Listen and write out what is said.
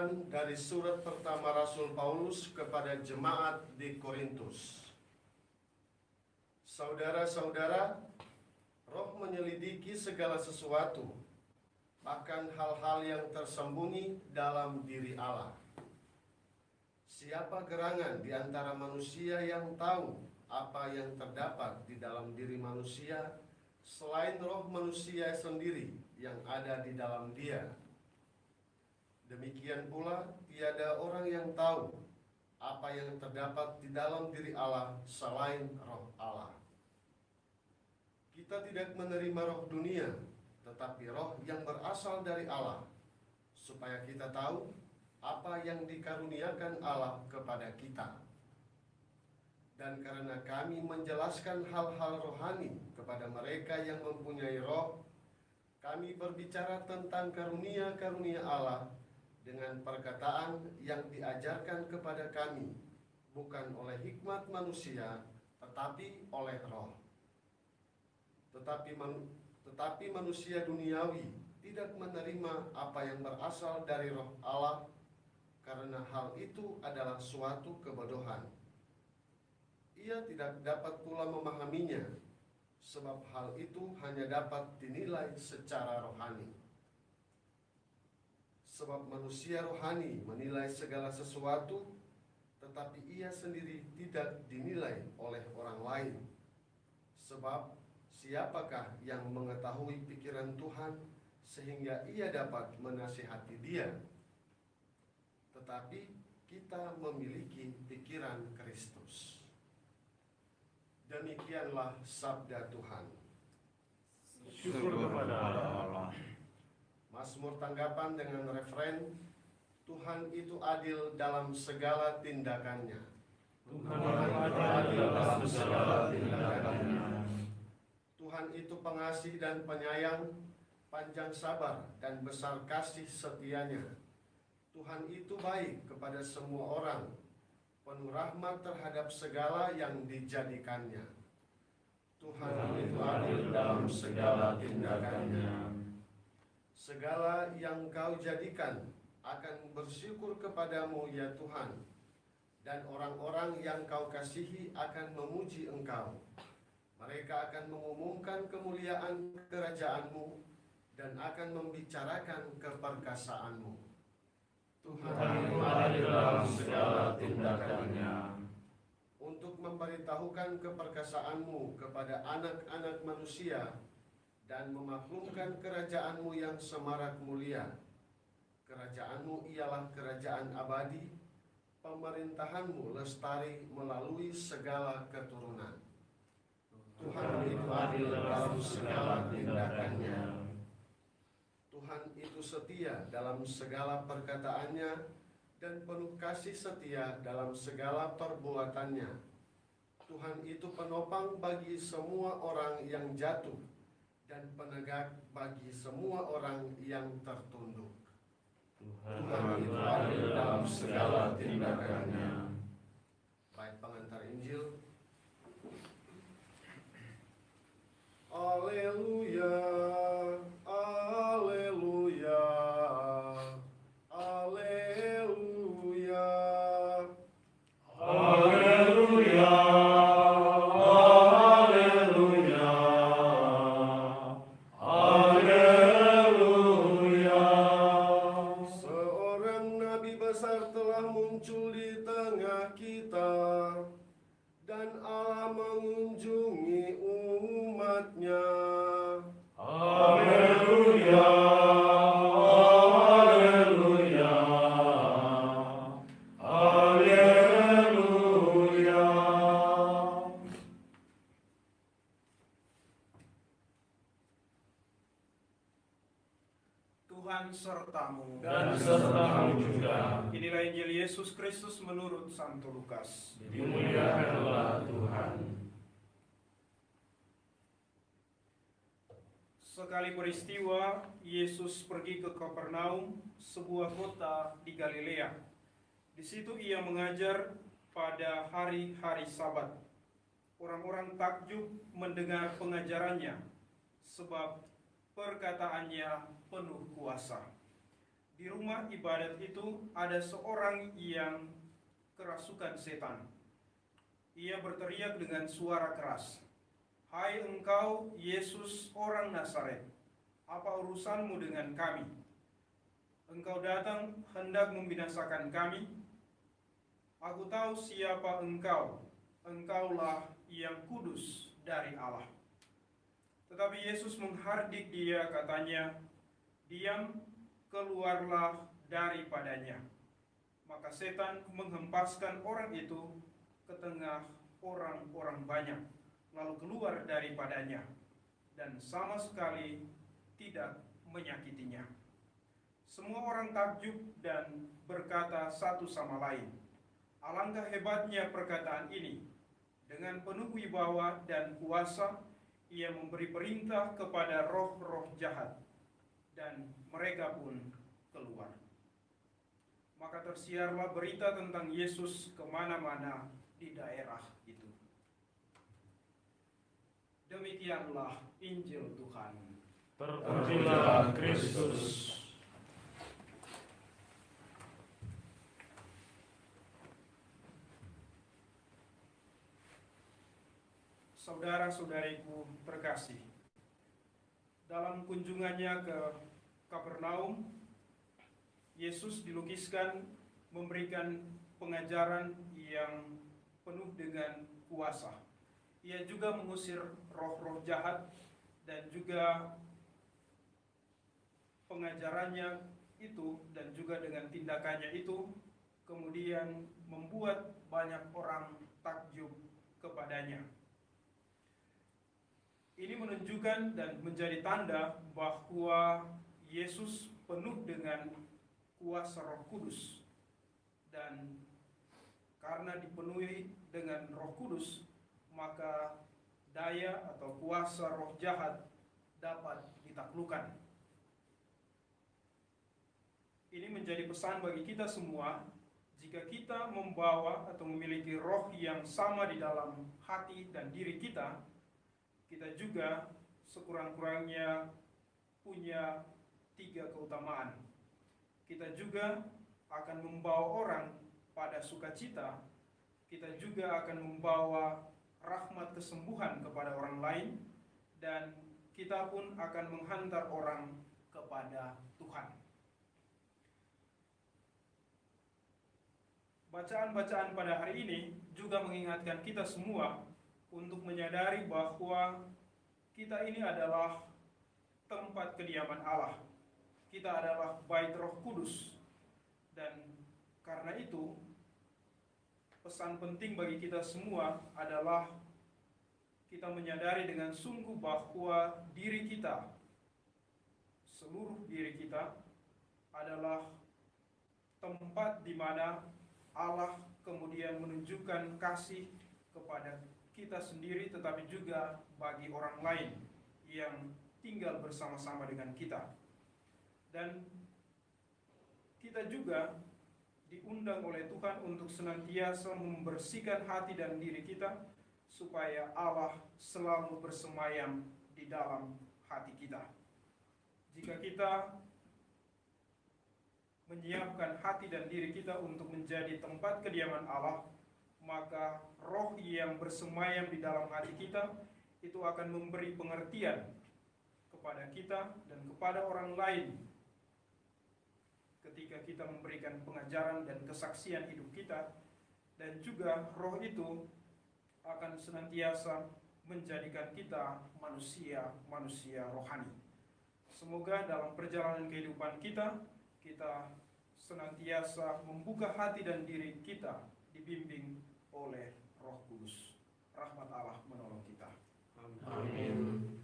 Bacaan dari surat pertama Rasul Paulus kepada jemaat di Korintus. Saudara-saudara, Roh menyelidiki segala sesuatu, bahkan hal-hal yang tersembunyi dalam diri Allah. Siapa gerangan di antara manusia yang tahu apa yang terdapat di dalam diri manusia selain roh manusia sendiri yang ada di dalam dia? Demikian pula tiada orang yang tahu apa yang terdapat di dalam diri Allah selain roh Allah. Kita tidak menerima roh dunia, tetapi roh yang berasal dari Allah, supaya kita tahu apa yang dikaruniakan Allah kepada kita. Dan karena kami menjelaskan hal-hal rohani kepada mereka yang mempunyai roh, kami berbicara tentang karunia-karunia Allah dengan perkataan yang diajarkan kepada kami, bukan oleh hikmat manusia, tetapi oleh roh. Tetapi manusia duniawi tidak menerima apa yang berasal dari roh Allah, karena hal itu adalah suatu kebodohan. Ia tidak dapat pula memahaminya, sebab hal itu hanya dapat dinilai secara rohani. Sebab manusia rohani menilai segala sesuatu, tetapi ia sendiri tidak dinilai oleh orang lain. Sebab siapakah yang mengetahui pikiran Tuhan sehingga ia dapat menasihati dia? Tetapi kita memiliki pikiran Kristus. Demikianlah sabda Tuhan. Syukur kepada Allah. Mazmur tanggapan dengan referen, Tuhan itu adil dalam segala tindakannya. Tuhan adil dalam segala tindakannya. Tuhan itu pengasih dan penyayang, panjang sabar dan besar kasih setianya. Tuhan itu baik kepada semua orang, penuh rahmat terhadap segala yang dijadikannya. Tuhan itu adil dalam segala tindakannya. Segala yang kau jadikan akan bersyukur kepadamu ya Tuhan, dan orang-orang yang kau kasihi akan memuji engkau. Mereka akan mengumumkan kemuliaan kerajaanmu dan akan membicarakan keperkasaanmu. Tuhan itu adil dalam segala tindakannya. Untuk memberitahukan keperkasaanmu kepada anak-anak manusia dan memaklumkan kerajaanmu yang semarak mulia. Kerajaanmu ialah kerajaan abadi, pemerintahanmu lestari melalui segala keturunan. Tuhan itu adil dalam segala tindakannya. Tuhan itu setia dalam segala perkataannya dan penuh kasih setia dalam segala perbuatannya. Tuhan itu penopang bagi semua orang yang jatuh dan penegak bagi semua orang yang tertunduk. Tuhan itu adil dalam segala tindakannya. Baik pengantar Injil. Haleluya, haleluya, haleluya, Haleluya, haleluya, haleluya. Seorang nabi besar telah muncul di tengah kita, dan Allah mengunjungi umatnya. Haleluya, haleluya, haleluya. Tuhan sertamu. Dan sertamu juga. Inilah Injil Yesus Kristus menurut Santo Lukas. Dimuliakanlah Tuhan. Sekali peristiwa, Yesus pergi ke Kapernaum, sebuah kota di Galilea. Di situ ia mengajar pada hari-hari Sabat. Orang-orang takjub mendengar pengajarannya, sebab perkataannya penuh kuasa. Di rumah ibadat itu ada seorang yang kerasukan setan. Ia berteriak dengan suara keras, "Hai engkau Yesus orang Nazaret, apa urusanmu dengan kami? Engkau datang hendak membinasakan kami? Aku tahu siapa engkau, engkaulah yang kudus dari Allah." Tetapi Yesus menghardik dia, katanya, "Diam, keluarlah daripadanya." Maka setan menghempaskan orang itu ke tengah orang-orang banyak, lalu keluar daripadanya, dan sama sekali tidak menyakitinya. Semua orang takjub dan berkata satu sama lain, "Alangkah hebatnya perkataan ini. Dengan penuh wibawa dan kuasa, ia memberi perintah kepada roh-roh jahat, dan mereka pun keluar." Maka tersiarlah berita tentang Yesus kemana-mana di daerah itu. Demikianlah Injil Tuhan. Terpujilah Kristus. Saudara-saudariku terkasih, dalam kunjungannya ke Kapernaum, Yesus dilukiskan memberikan pengajaran yang penuh dengan kuasa. Ia juga mengusir roh-roh jahat, dan juga pengajarannya itu dan juga dengan tindakannya itu kemudian membuat banyak orang takjub kepadanya. Ini menunjukkan dan menjadi tanda bahwa Yesus penuh dengan kuasa Roh Kudus, dan karena dipenuhi dengan Roh Kudus, maka daya atau kuasa roh jahat dapat ditaklukkan. Ini menjadi pesan bagi kita semua. Jika kita membawa atau memiliki roh yang sama di dalam hati dan diri kita, kita juga sekurang-kurangnya punya 3 keutamaan. Kita juga akan membawa orang pada sukacita, kita juga akan membawa rahmat kesembuhan kepada orang lain, dan kita pun akan menghantar orang kepada Tuhan. Bacaan-bacaan pada hari ini juga mengingatkan kita semua untuk menyadari bahwa kita ini adalah tempat kediaman Allah. Kita adalah bait Roh Kudus, dan karena itu pesan penting bagi kita semua adalah kita menyadari dengan sungguh bahwa diri kita, seluruh diri kita adalah tempat di mana Allah kemudian menunjukkan kasih kepada kita sendiri, tetapi juga bagi orang lain yang tinggal bersama-sama dengan kita. Dan kita juga diundang oleh Tuhan untuk senantiasa membersihkan hati dan diri kita, supaya Allah selalu bersemayam di dalam hati kita. Jika kita menyiapkan hati dan diri kita untuk menjadi tempat kediaman Allah, maka roh yang bersemayam di dalam hati kita itu akan memberi pengertian kepada kita dan kepada orang lain ketika kita memberikan pengajaran dan kesaksian hidup kita, dan juga roh itu akan senantiasa menjadikan kita manusia rohani. Semoga dalam perjalanan kehidupan kita, kita senantiasa membuka hati dan diri kita dibimbing oleh Roh Kudus. Rahmat Allah menolong kita. Amin.